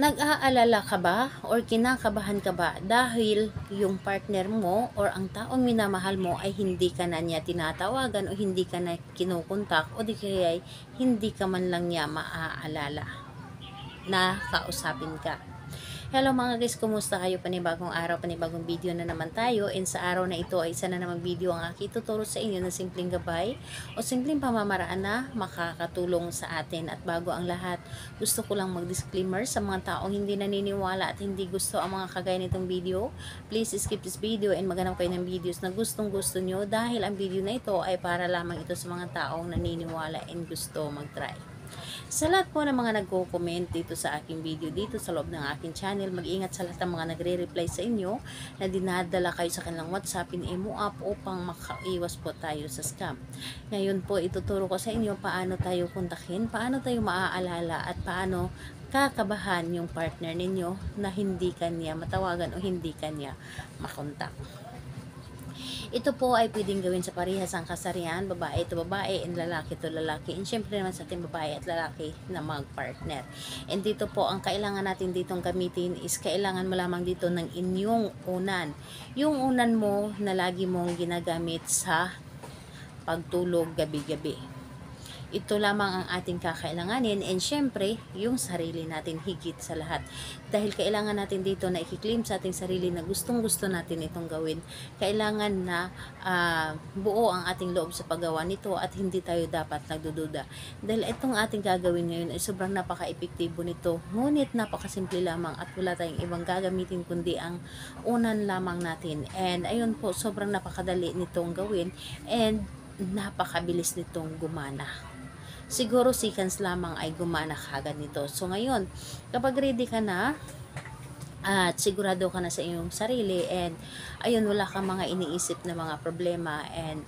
Nag-aalala ka ba or kinakabahan ka ba dahil yung partner mo or ang taong minamahal mo ay hindi ka na niya tinatawagan o hindi ka na kinukontak o di kaya ay hindi ka man lang niya maaalala na kausapin ka? Hello mga guys, kumusta kayo? Panibagong araw, panibagong video na naman tayo, and sa araw na ito ay isa na namang video ang aking tuturo sa inyo na simpleng gabay o simpleng pamamaraan na makakatulong sa atin. At bago ang lahat, gusto ko lang mag-disclaimer sa mga taong hindi naniniwala at hindi gusto ang mga kagaya nitong video. Please skip this video and maghanap kayo ng videos na gustong gusto nyo, dahil ang video na ito ay para lamang ito sa mga taong naniniwala and gusto mag-try. Sa lahat po ng mga nagko-comment dito sa aking video, dito sa loob ng aking channel, mag-ingat sa lahat ng mga nagre-reply sa inyo na dinadala kayo sa kanilang WhatsApp in Emo app upang makaiwas po tayo sa scam. Ngayon po, ituturo ko sa inyo paano tayo kontakin, paano tayo maaalala at paano kakabahan yung partner ninyo na hindi kanya matawagan o hindi kanya makontak. Ito po ay pwedeng gawin sa parehas ang kasarian, babae to babae and lalaki to lalaki. And syempre naman sa ating babae at lalaki na mag-partner. And dito po, ang kailangan natin ditong gamitin is kailangan mo lamang dito ng inyong unan. Yung unan mo na lagi mong ginagamit sa pagtulog gabi-gabi. Ito lamang ang ating kakailanganin, and syempre, yung sarili natin higit sa lahat. Dahil kailangan natin dito na i-claim sa ating sarili na gustong-gusto natin itong gawin. Kailangan na buo ang ating loob sa paggawa nito at hindi tayo dapat nagdududa. Dahil itong ating gagawin ngayon ay sobrang napaka-epektibo nito. Ngunit napakasimple lamang at wala tayong ibang gagamitin kundi ang unan lamang natin. And ayun po, sobrang napakadali nitong gawin and napakabilis nitong gumana. Siguro seconds lamang ay gumana kagad nito. So ngayon, kapag ready ka na at sigurado ka na sa iyong sarili and ayun, wala kang mga iniisip na mga problema and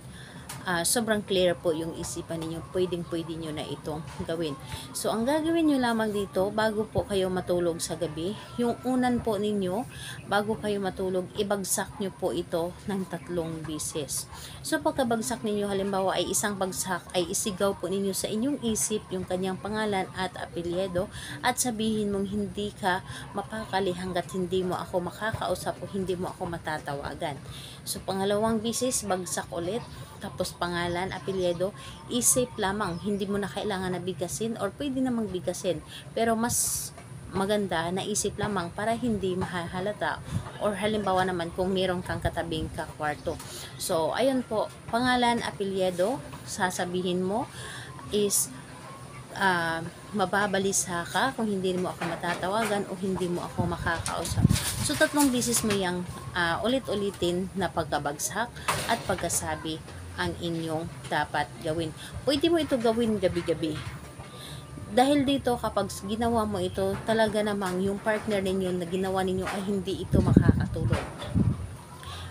sobrang clear po yung isipan ninyo, pwedeng-pwede nyo na itong gawin. So, ang gagawin nyo lamang dito, bago po kayo matulog sa gabi, yung unan po ninyo, bago kayo matulog, ibagsak nyo po ito ng 3 beses. So, pagkabagsak ninyo, halimbawa ay isang bagsak, ay isigaw po ninyo sa inyong isip yung kanyang pangalan at apelyido at sabihin mong hindi ka mapakali hanggat hindi mo ako makakausap o hindi mo ako matatawagan. So, pangalawang beses, bagsak ulit. Tapos pangalan, apelyido, isip lamang, hindi mo na kailangan na bigasin or pwede namang bigasin, pero mas maganda na isip lamang para hindi mahahalata, or halimbawa naman kung meron kang katabing kakwarto. So ayun po, pangalan, apelyido, sasabihin mo is mababalisa ka kung hindi mo ako matatawagan o hindi mo ako makakausap. So 3 beses mo yung ulit-ulitin na pagkabagsak at pagkasabi ang inyong dapat gawin. Pwede mo ito gawin gabi-gabi. Dahil dito, kapag ginawa mo ito, talaga namang yung partner ninyo na ginawa ninyo ay hindi ito makakatulog.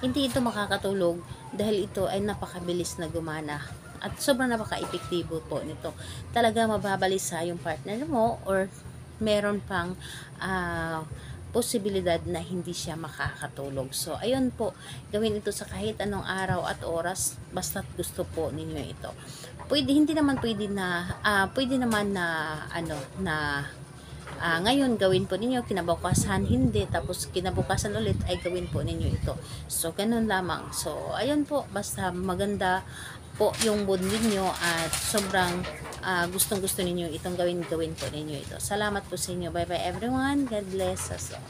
Hindi ito makakatulog dahil ito ay napakabilis na gumana. At sobrang napaka-epektibo po nito. Talaga mababalisa yung partner mo or meron pang posibilidad na hindi siya makakatulog. So, ayun po, gawin ito sa kahit anong araw at oras, basta't gusto po ninyo ito. Pwede, hindi naman pwede na, pwede naman na, ngayon gawin po ninyo, kinabukasan hindi, tapos kinabukasan ulit ay gawin po ninyo ito. So, ganun lamang. So, ayun po, basta maganda po yung mood ninyo at sobrang gustong-gusto ninyo itong gawin po ninyo ito. Salamat po sa inyo. Bye-bye everyone. God bless us all.